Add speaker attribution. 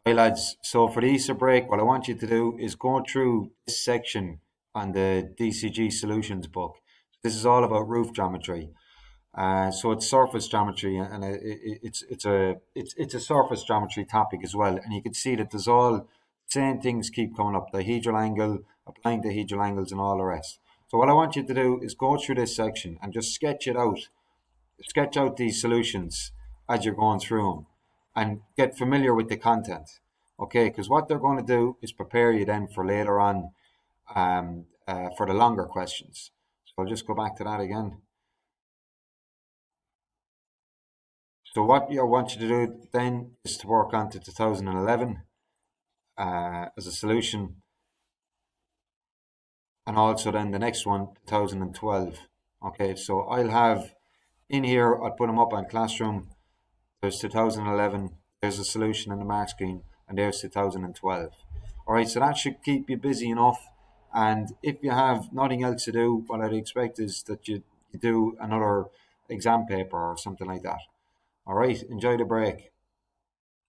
Speaker 1: Hey lads, so for the Easter break, what I want you to do is go through this section on the DCG Solutions book. This is all about roof geometry. So it's surface geometry, and it's a surface geometry topic as well. And you can see that there's all same things keep coming up: dihedral angle, applying dihedral angles, and all the rest. So what I want you to do is go through this section and just sketch out these solutions as you're going through them, and get familiar with the content. Okay, because what they're going to do is prepare you then for later on, for the longer questions. So I'll just go back to that again. So what I want you to do then is to work on to 2011 as a solution, and also then the next one, 2012. Okay, so I'll have in here, I'll put them up on Classroom. There's 2011, there's a solution in the mark screen, and there's 2012. All right, so that should keep you busy enough. And if you have nothing else to do, what I'd expect is that you do another exam paper or something like that. All right, enjoy the break.